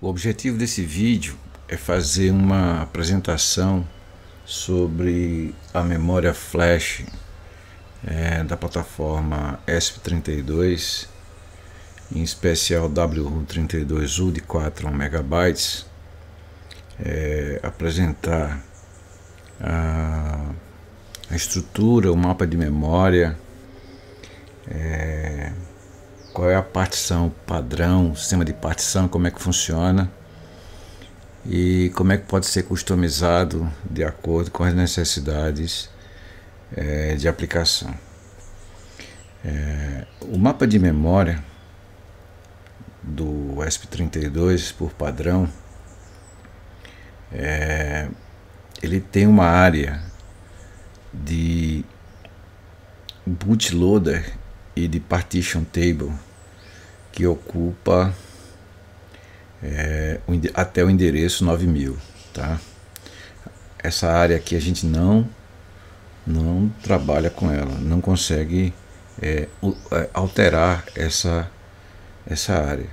O objetivo desse vídeo é fazer uma apresentação sobre a memória flash da plataforma ESP32, em especial W32U de 4 MB, apresentar a estrutura, o mapa de memória, qual é a partição padrão, o sistema de partição, como é que funciona e como é que pode ser customizado de acordo com as necessidades de aplicação. O mapa de memória do ESP32 por padrão, ele tem uma área de bootloader e de partition table que ocupa até o endereço 9000, tá? Essa área aqui a gente não trabalha com ela, não consegue alterar essa área.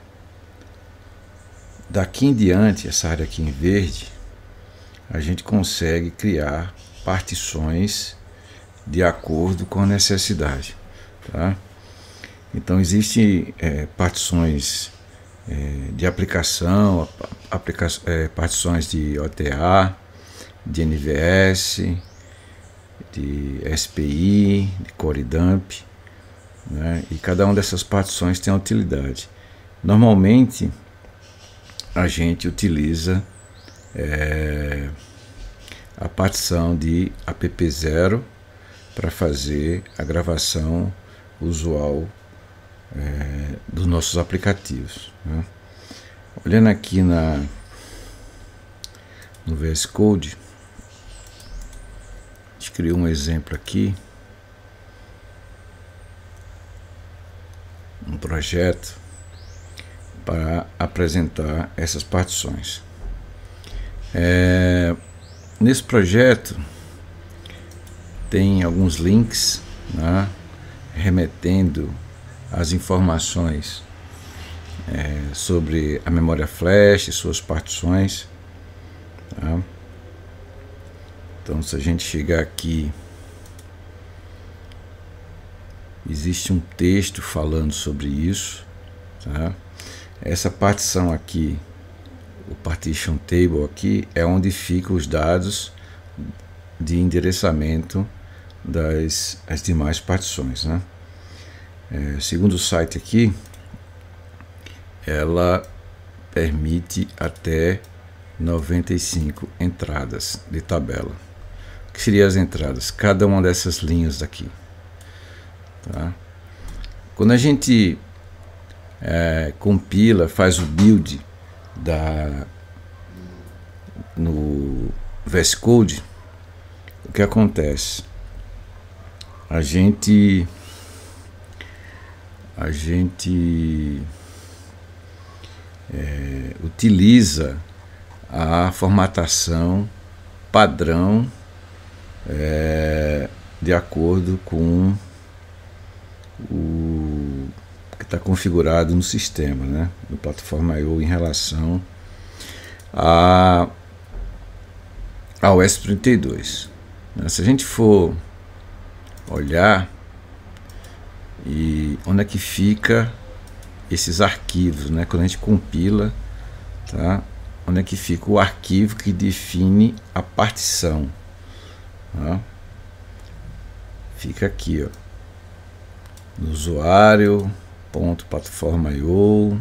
Daqui em diante, essa área aqui em verde, a gente consegue criar partições de acordo com a necessidade, tá? Então existem partições de aplicação, partições de OTA, de NVS, de SPI, de Core Dump, né? E cada uma dessas partições tem uma utilidade. Normalmente a gente utiliza a partição de app0 para fazer a gravação usual dos nossos aplicativos, né? Olhando aqui no VS Code, a gente criou um exemplo aqui, um projeto para apresentar essas partições. Nesse projeto tem alguns links, né, remetendo as informações sobre a memória flash e suas partições, tá? Então, se a gente chegar aqui, existe um texto falando sobre isso, tá? Essa partição aqui, o partition table aqui, é onde ficam os dados de endereçamento das demais partições, né? Segundo o site aqui, ela permite até 95 entradas de tabela. O que seriam as entradas? Cada uma dessas linhas daqui, tá? Quando a gente compila, faz o build no VS Code, o que acontece? A gente utiliza a formatação padrão de acordo com o que está configurado no sistema, né, no plataforma I/O em relação ao ESP32. Se a gente for olhar e onde é que fica esses arquivos, né? Quando a gente compila, tá? Onde é que fica o arquivo que define a partição, tá? Fica aqui, ó, no usuário.plataforma.io,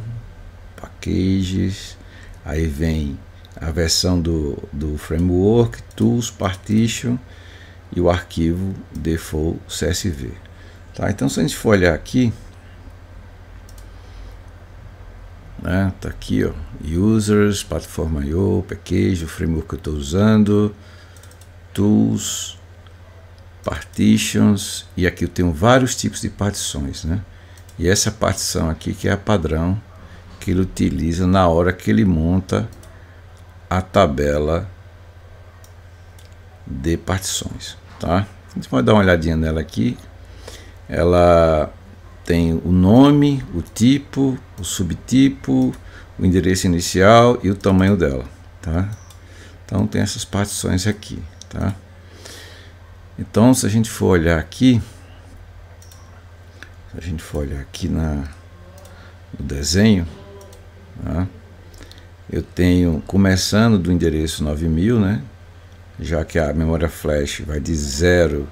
packages, aí vem a versão do framework, tools, partition e o arquivo default CSV. Tá, então se a gente for olhar aqui, né, tá aqui, ó, users, plataforma.io, package, o framework que eu estou usando, tools, partitions, e aqui eu tenho vários tipos de partições, né? E essa partição aqui que é a padrão que ele utiliza na hora que ele monta a tabela de partições, tá? A gente pode dar uma olhadinha nela aqui. Ela tem o nome, o tipo, o subtipo, o endereço inicial e o tamanho dela, tá? Então tem essas partições aqui, tá? Então se a gente for olhar aqui, no desenho, tá? Eu tenho, começando do endereço 9000, né? Já que a memória flash vai de 0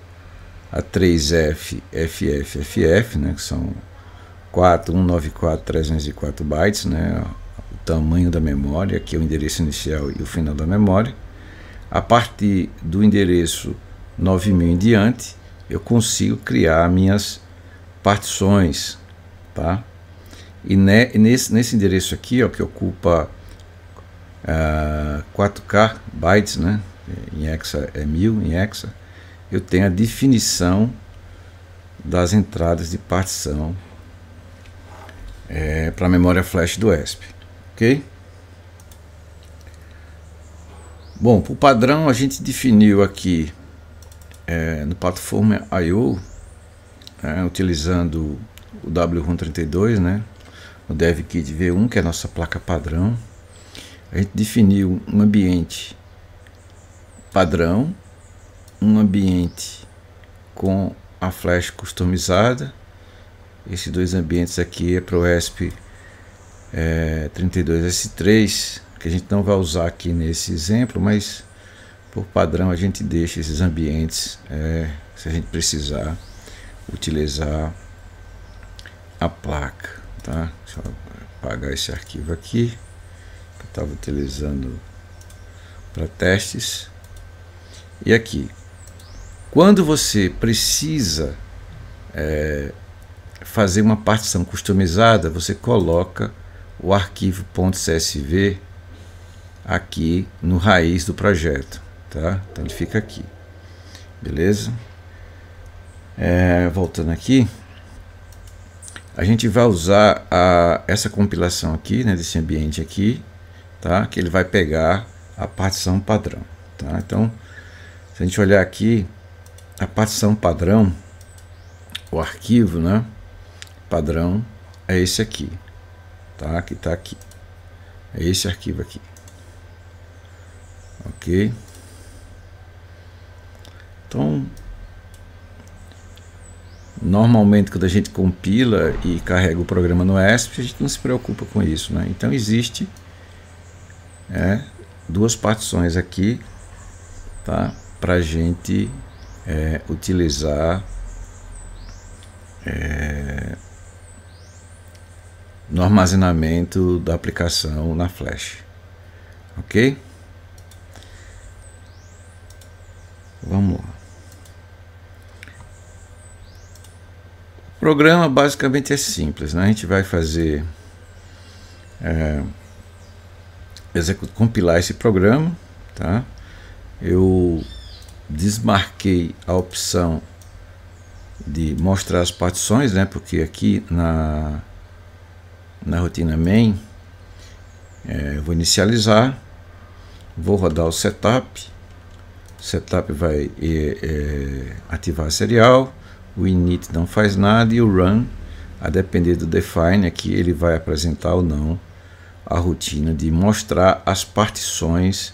a 3F, FF, FF, né? Que são 4194.304 bytes, né? O tamanho da memória, aqui é o endereço inicial e o final da memória. A partir do endereço 9000 em diante, eu consigo criar minhas partições, tá? E nesse endereço aqui, ó, que ocupa 4K bytes, né? Em hexa é 1000 em hexa, eu tenho a definição das entradas de partição para a memória flash do ESP, ok? Bom, por padrão a gente definiu aqui no Platform I/O, utilizando o W-ROM32, né? O DevKit V1, que é a nossa placa padrão. A gente definiu um ambiente padrão, um ambiente com a flash customizada. Esses dois ambientes aqui é para o ESP 32S3, que a gente não vai usar aqui nesse exemplo, mas por padrão a gente deixa esses ambientes se a gente precisar utilizar a placa, tá? Deixa eu apagar esse arquivo aqui que eu estava utilizando para testes. E aqui, quando você precisa fazer uma partição customizada, você coloca o arquivo .csv aqui no raiz do projeto, tá? Então ele fica aqui, beleza? Voltando aqui, a gente vai usar essa compilação aqui, né, desse ambiente aqui, tá? Que ele vai pegar a partição padrão, tá? Então, se a gente olhar aqui, a partição padrão, o arquivo, né, padrão é esse aqui, tá? Que tá aqui, é esse arquivo aqui, ok? Então, normalmente quando a gente compila e carrega o programa no ESP, a gente não se preocupa com isso, né? Então existe duas partições aqui, tá? Para a gente utilizar no armazenamento da aplicação na flash, ok? Vamos lá. O programa basicamente é simples, né? A gente vai fazer compilar esse programa, tá? Eu desmarquei a opção de mostrar as partições, né? Porque aqui na rotina main eu vou inicializar, vou rodar o setup. O setup vai ativar a serial, o init não faz nada e o run, a depender do define aqui, ele vai apresentar ou não a rotina de mostrar as partições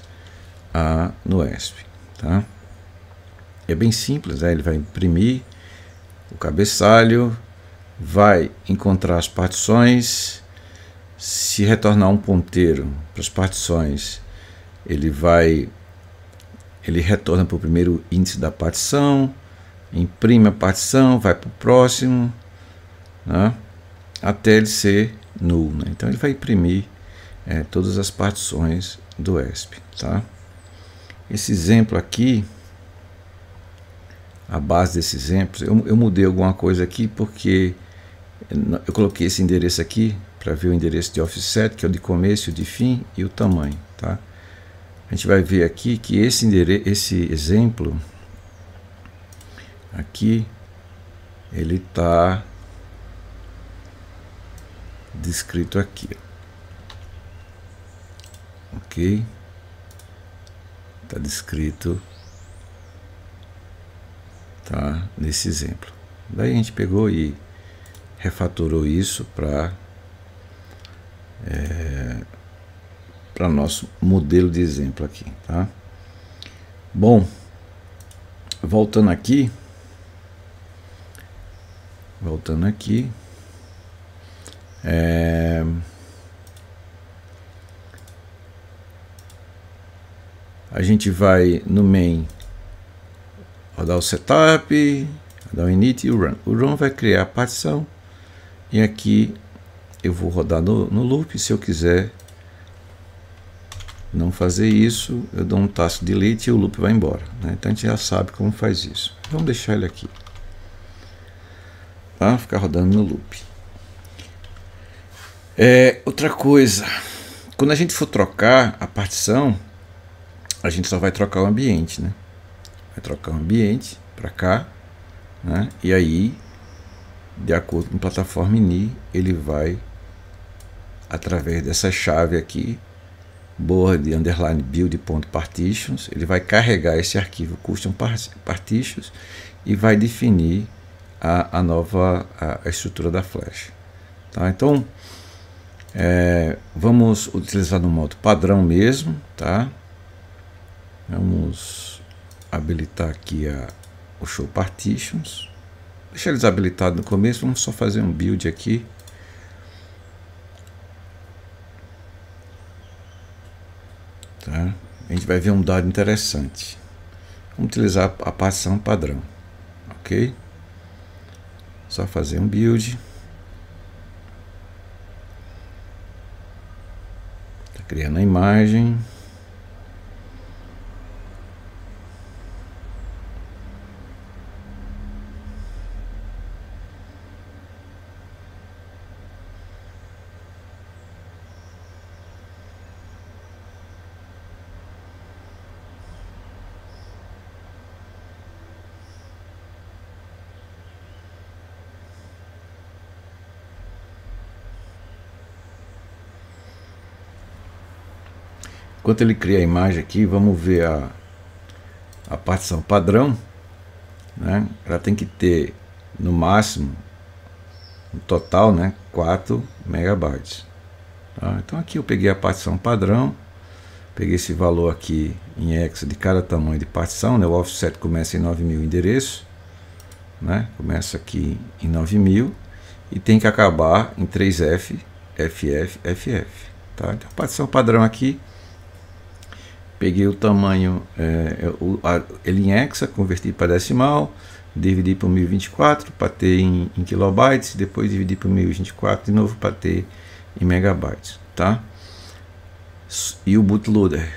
no ESP, tá? É bem simples, né? Ele vai imprimir o cabeçalho, vai encontrar as partições, se retornar um ponteiro para as partições, ele retorna para o primeiro índice da partição, imprime a partição, vai para o próximo, né? Até ele ser null, né? Então ele vai imprimir todas as partições do ESP, tá? Esse exemplo aqui, a base desse exemplo, eu mudei alguma coisa aqui porque eu coloquei esse endereço aqui para ver o endereço de offset, que é o de começo, o de fim e o tamanho, tá? A gente vai ver aqui que esse exemplo aqui, ele está descrito aqui, ok? Está descrito, tá, nesse exemplo. Daí a gente pegou e refatorou isso para para nosso modelo de exemplo aqui, tá? Bom, voltando aqui, a gente vai no main rodar o setup, rodar o init e o run. O run vai criar a partição e aqui eu vou rodar no loop. Se eu quiser não fazer isso, eu dou um task delete e o loop vai embora, né? Então a gente já sabe como faz isso. Vamos deixar ele aqui, tá? Ficar rodando no loop. Outra coisa, quando a gente for trocar a partição, a gente só vai trocar o ambiente, né? Vai trocar o ambiente para cá, né? E aí, de acordo com a plataforma ini, ele vai, através dessa chave aqui, board underline build.partitions, ele vai carregar esse arquivo custom partitions e vai definir a nova estrutura da flash, tá? Então vamos utilizar no modo padrão mesmo, tá? Vamos habilitar aqui o show partitions, deixar eles habilitados no começo. Vamos só fazer um build aqui. Tá? A gente vai ver um dado interessante. Vamos utilizar a partição padrão, ok? Só fazer um build. Está criando a imagem. Enquanto ele cria a imagem aqui, vamos ver a partição padrão, né? Ela tem que ter no máximo, no total, né, 4 megabytes. Tá? Então aqui eu peguei a partição padrão, peguei esse valor aqui em hexa de cada tamanho de partição, né? O offset começa em 9.000 endereços, né? Começa aqui em 9.000 e tem que acabar em 3F, FF, FF. Tá? Então a partição padrão aqui, peguei o tamanho, ele em hexa, converti para decimal, dividi por 1024 para ter em kilobytes, depois dividi por 1024 de novo para ter em megabytes, tá? E o bootloader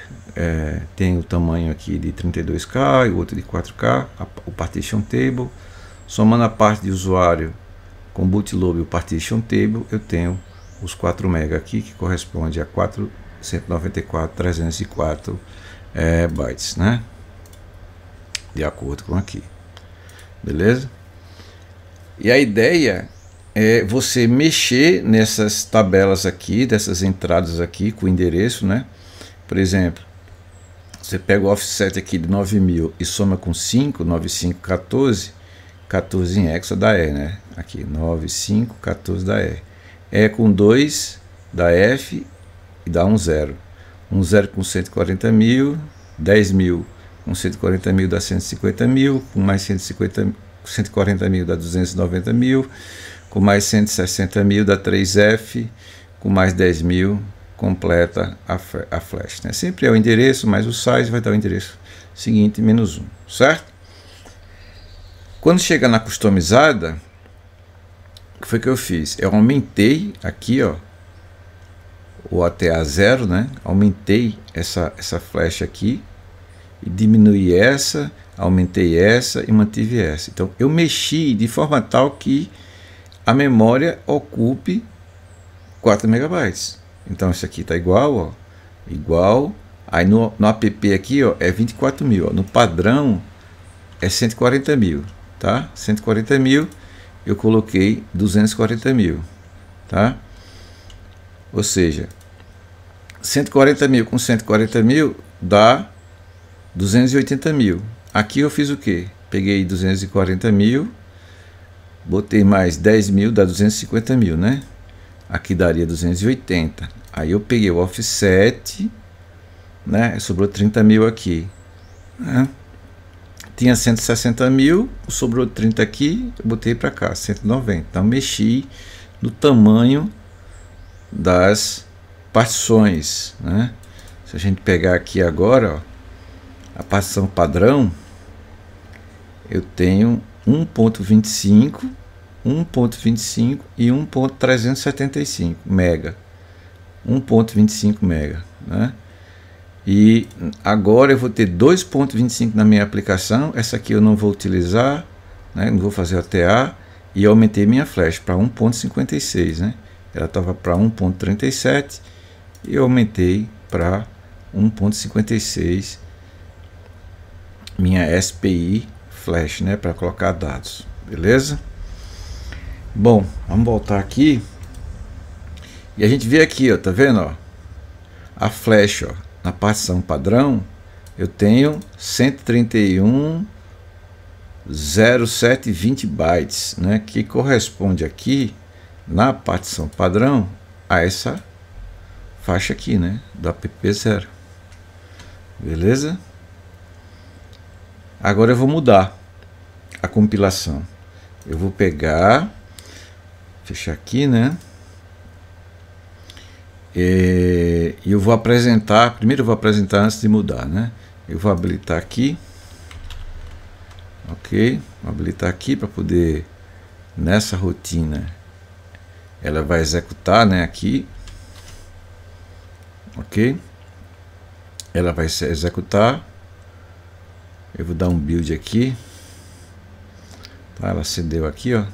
tem o tamanho aqui de 32K e o outro de 4K, o partition table, somando a parte de usuário com bootloader e o partition table, eu tenho os 4 MB aqui, que corresponde a 494.304 bytes, né? De acordo com aqui, beleza? E a ideia é você mexer nessas tabelas aqui, dessas entradas aqui com o endereço, né? Por exemplo, você pega o offset aqui de 9.000 e soma com 5, 9514, 14 em hexa dá E, né? Aqui 9514 dá E. E com 2 dá F e dá um 0. Um 0 com 140.000, 10.000 com 140.000 dá 150.000, com mais 140.000 dá 290.000, com mais 160.000 dá 3F, com mais 10.000 completa a flash, né? Sempre é o endereço, mas o size vai dar o endereço seguinte menos 1, certo? Quando chega na customizada, o que foi que eu fiz? Eu aumentei aqui, ó, o ATA 0, né? Aumentei essa flash aqui e diminuí essa, aumentei essa e mantive essa. Então eu mexi de forma tal que a memória ocupe 4 megabytes. Então isso aqui tá igual, ó, igual. Aí no app aqui, ó, é 24.000, ó. No padrão é 140.000, tá? 140.000, eu coloquei 240.000, tá? Ou seja, 140.000 com 140.000 dá 280.000. Aqui eu fiz o que? Peguei 240.000, botei mais 10.000, dá 250.000, né? Aqui daria 280. Aí eu peguei o offset, né? Sobrou 30 mil aqui, né? Tinha 160 mil, sobrou 30 aqui, eu botei para cá, 190. Então mexi no tamanho das partições, né? Se a gente pegar aqui agora, ó, a partição padrão, eu tenho 1.25, 1.25 e 1.375 mega, 1.25 mega, né? E agora eu vou ter 2.25 na minha aplicação. Essa aqui eu não vou utilizar, né? Não vou fazer ATA. E eu aumentei minha flash para 1.56, né? Ela estava para 1.37 e eu aumentei para 1.56 minha SPI flash, né? Para colocar dados, beleza? Bom, vamos voltar aqui e a gente vê aqui, ó, tá vendo, ó? A flash, ó, na partição padrão, eu tenho 131.0720 bytes, né, que corresponde aqui na partição padrão a essa faixa aqui, né, do app0. Beleza? Agora eu vou mudar a compilação. Eu vou pegar, fechar aqui, né? E eu vou apresentar, primeiro eu vou apresentar antes de mudar, né? Eu vou habilitar aqui, ok? Vou habilitar aqui para poder, nessa rotina, ela vai executar, né? Aqui, ok? Ela vai se executar. Eu vou dar um build aqui, tá? Ela acendeu aqui, ó.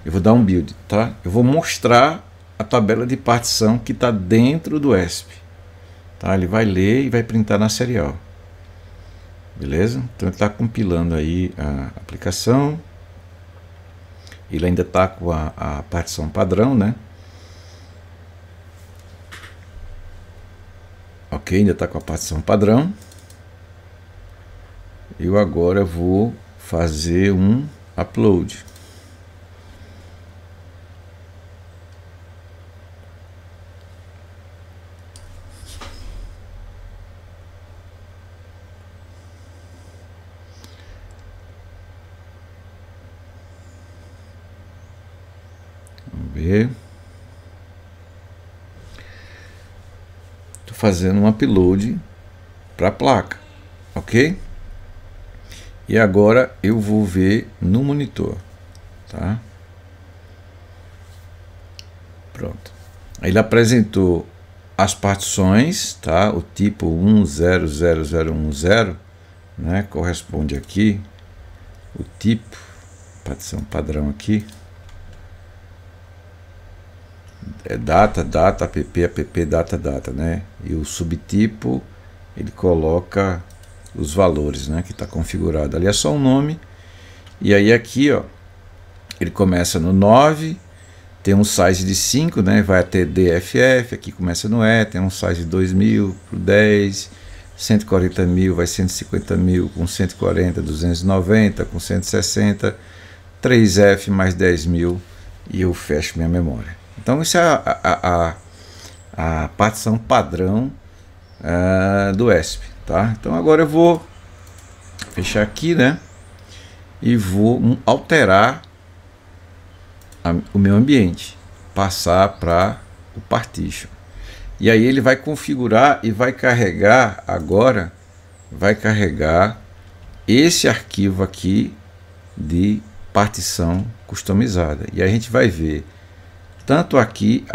Eu vou dar um build, tá? Eu vou mostrar a tabela de partição que está dentro do ESP, tá? Ele vai ler e vai printar na serial, beleza? Então ele está compilando aí a aplicação, ele ainda está com a partição padrão, né? Ok, ainda está com a partição padrão. Eu agora vou fazer um upload. Estou fazendo um upload para a placa, ok? E agora eu vou ver no monitor, tá? Pronto. Ele apresentou as partições, tá? O tipo 100010, né? Corresponde aqui o tipo, partição padrão aqui. É data, app, data, né? E o subtipo, ele coloca os valores, né? Que está configurado. Ali é só um nome. E aí aqui, ó, ele começa no 9, tem um size de 5, né? Vai até DFF, aqui começa no E, tem um size de 2000 por 10, 140 mil, vai 150 mil, com 140, 290, com 160, 3F mais 10 mil e eu fecho minha memória. Então isso é a partição padrão do ESP, tá? Então agora eu vou fechar aqui, né? E vou alterar o meu ambiente, passar para o partition. E aí ele vai configurar e vai carregar agora, vai carregar esse arquivo aqui de partição customizada. E aí a gente vai ver tanto aqui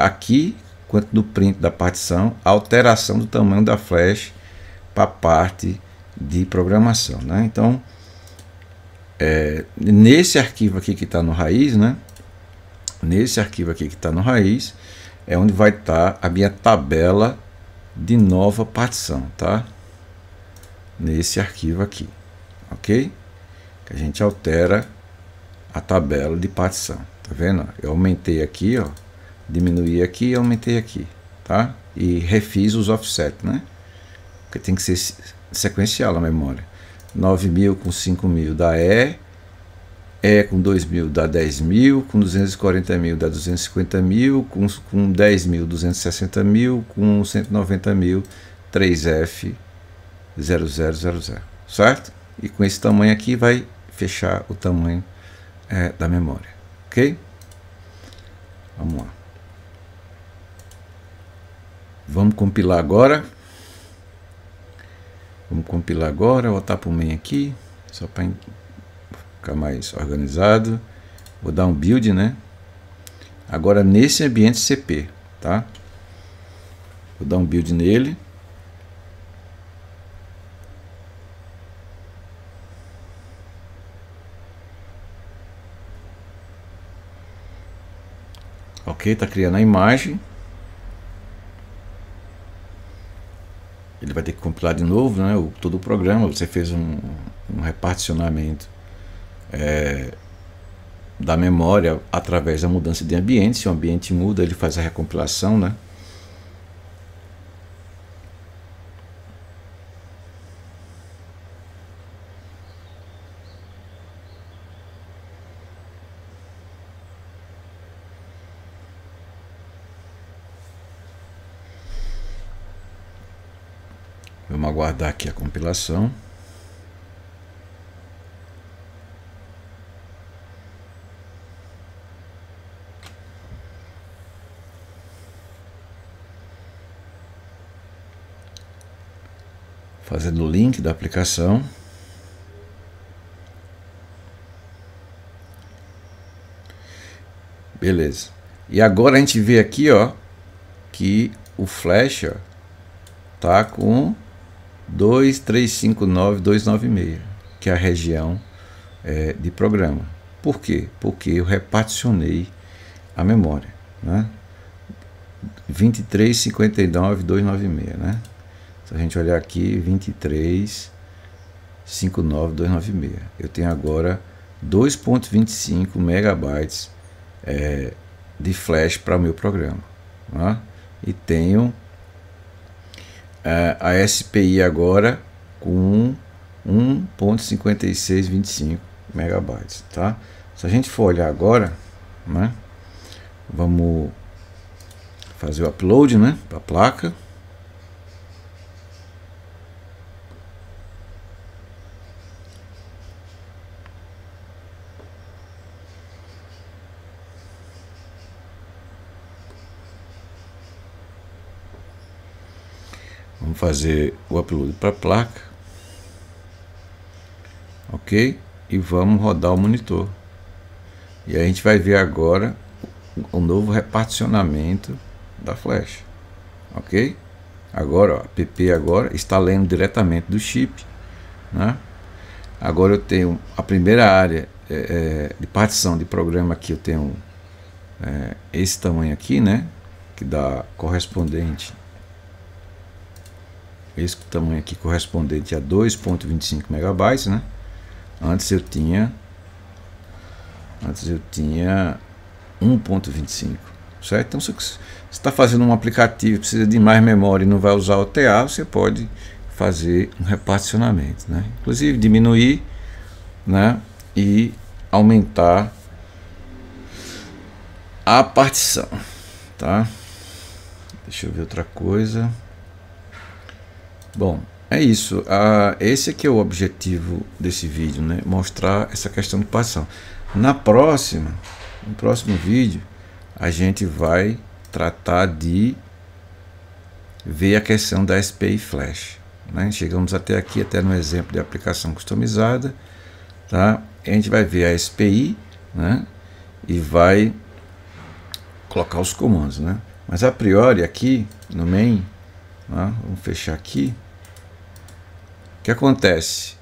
quanto no print da partição, a alteração do tamanho da flash para a parte de programação, né? Então, nesse arquivo aqui que está no raiz, né? Nesse arquivo aqui que está no raiz, é onde vai estar a minha tabela de nova partição, tá? Nesse arquivo aqui, ok? Que a gente altera a tabela de partição, tá vendo? Eu aumentei aqui, ó, diminuí aqui e aumentei aqui, tá? E refiz os offset, né? Porque tem que ser sequencial a memória. 9000 com 5000 dá E, com 2.000 dá 10.000, com 240.000 dá 250.000, com 10.000, 260.000, com 190.000, 3F0000, certo? E com esse tamanho aqui vai fechar o tamanho da memória, ok? Vamos lá. Vamos compilar agora. Vamos compilar agora, voltar para o main aqui, só para ficar mais organizado. Vou dar um build, né? Agora nesse ambiente CP, tá? Vou dar um build nele. Ok, tá criando a imagem. Ele vai ter que compilar de novo, né, todo o programa. Você fez um reparticionamento da memória através da mudança de ambiente. Se o ambiente muda, ele faz a recompilação, né? Vamos aguardar aqui a compilação. Fazendo o link da aplicação. Beleza. E agora a gente vê aqui, ó, que o flash, ó, tá com 2359296, que é a região de programa. Por quê? Porque eu reparticionei a memória, né? 2359296, né? Se a gente olhar aqui, 2359296. Eu tenho agora 2.25 megabytes de flash para o meu programa, né? E tenho a SPI agora com 1.5625 megabytes, tá? Se a gente for olhar agora, né, vamos fazer o upload, né, para a placa. Vamos fazer o upload para a placa, ok? E vamos rodar o monitor. E aí a gente vai ver agora o novo reparticionamento da flash, ok? Agora, ó, a PP agora está lendo diretamente do chip, né? Agora eu tenho a primeira área de partição de programa aqui. Eu tenho esse tamanho aqui, né? Que dá correspondente. Esse tamanho aqui correspondente a 2.25 megabytes, né? Antes eu tinha 1.25, certo? Então, se você está fazendo um aplicativo, precisa de mais memória e não vai usar OTA, você pode fazer um reparticionamento, né? Inclusive diminuir, né? E aumentar a partição, tá? Deixa eu ver outra coisa. Bom, é isso. Esse aqui é o objetivo desse vídeo, né? Mostrar essa questão de partição. No próximo vídeo, a gente vai tratar de ver a questão da SPI Flash, né? Chegamos até aqui, até no exemplo de aplicação customizada, tá? A gente vai ver a SPI, né? E vai colocar os comandos, né? Mas a priori aqui no main, né? Vamos fechar aqui. O que acontece?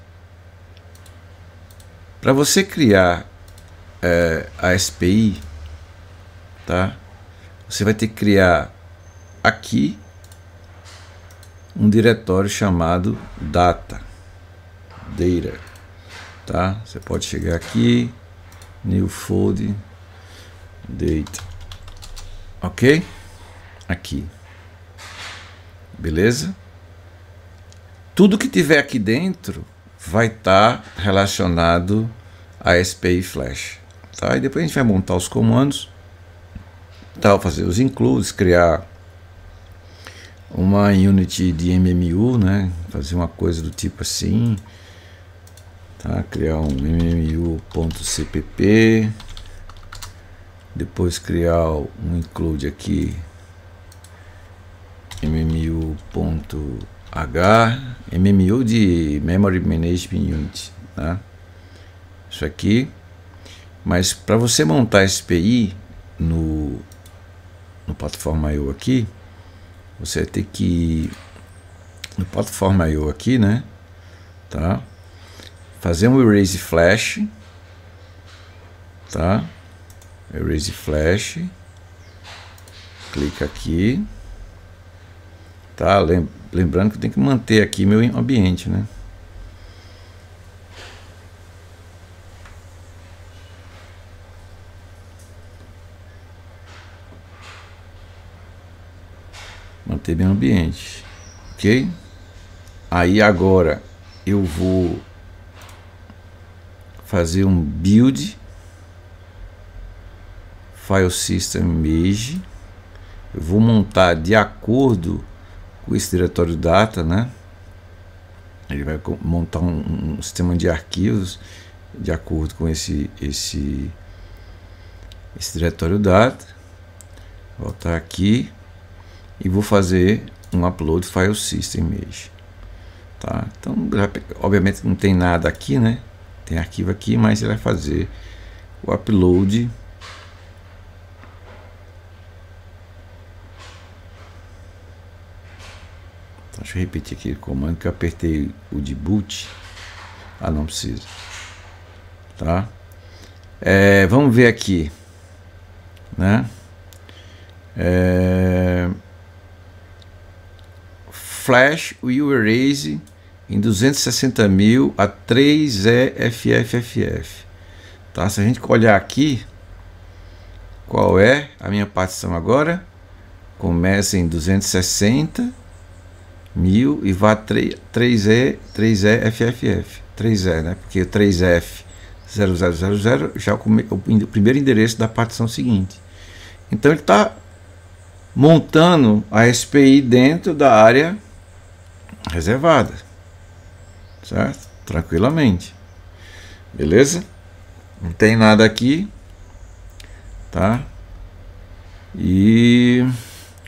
Para você criar a SPI, tá? Você vai ter que criar aqui um diretório chamado data, tá? Você pode chegar aqui, new folder, data, ok? Aqui, beleza? Tudo que tiver aqui dentro vai estar relacionado a SPI Flash. Tá? E depois a gente vai montar os comandos, tá? Fazer os includes, criar uma unit de MMU, né? Fazer uma coisa do tipo assim, tá? Criar um MMU.cpp, depois criar um include aqui MMU.h, MMU de Memory Management Unit, tá? Isso aqui. Mas para você montar SPI no plataforma I/O aqui, você vai ter que ir no plataforma I/O aqui, né? Tá? Fazer um erase flash, tá? Erase flash, clica aqui, tá? Lembrando que eu tenho que manter aqui meu ambiente, né? Manter meu ambiente, ok? Aí agora eu vou fazer um build file system image. Eu vou montar de acordo com esse diretório data, né? Ele vai montar um sistema de arquivos de acordo com esse diretório data. Vou voltar aqui e vou fazer um upload file system image, tá? Então, obviamente não tem nada aqui, né? Tem arquivo aqui, mas ele vai fazer o upload então, deixa eu repetir aqui o comando que eu apertei o de boot. Ah, não precisa, tá? Vamos ver aqui, né? Flash will erase em 260.000 a 3EFFFF, tá? Se a gente olhar aqui, qual é a minha partição agora? Começa em 260.000 e vai a 3EFFF, 3E, né? Porque o 3F0000 já é o primeiro endereço da partição seguinte. Então ele está montando a SPI dentro da área reservada, certo? Tranquilamente, beleza? Não tem nada aqui, tá? E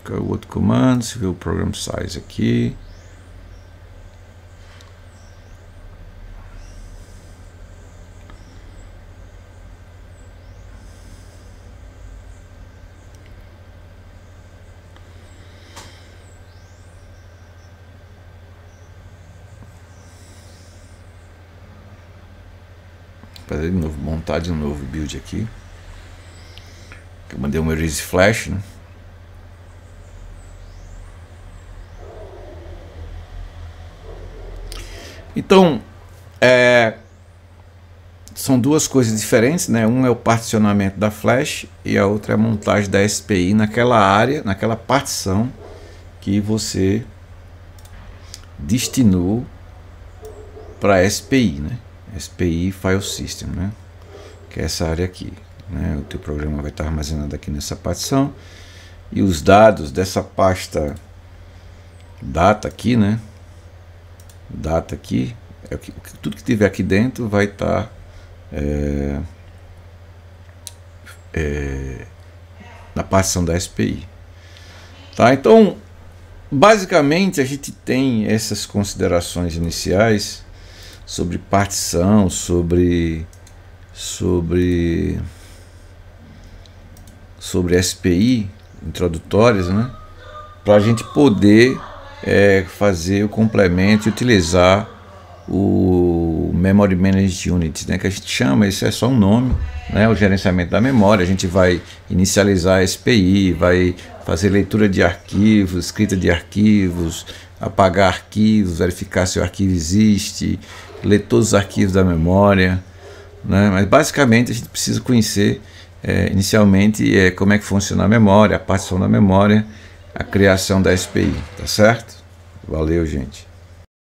qual é o outro comando? Se vê o program size aqui, fazer de novo, montar de novo o build aqui. Eu mandei um erase flash, né? Então, são duas coisas diferentes, né? Um é o particionamento da flash e a outra é a montagem da SPI naquela área, naquela partição que você destinou para SPI, né? SPI File System, né? Que é essa área aqui, né? O teu programa vai estar armazenado aqui nessa partição e os dados dessa pasta data aqui, né? Data aqui, tudo que tiver aqui dentro vai estar na partição da SPI, tá? Então, basicamente a gente tem essas considerações iniciais sobre partição, sobre SPI, introdutórias, né? Para a gente poder fazer o complemento e utilizar o Memory Management Unit, né? Que a gente chama, esse é só um nome, né? O gerenciamento da memória. A gente vai inicializar a SPI, vai fazer leitura de arquivos, escrita de arquivos, apagar arquivos, verificar se o arquivo existe, ler todos os arquivos da memória, né? Mas basicamente a gente precisa conhecer inicialmente como é que funciona a memória, a partição da memória, a criação da SPI, tá certo? Valeu, gente.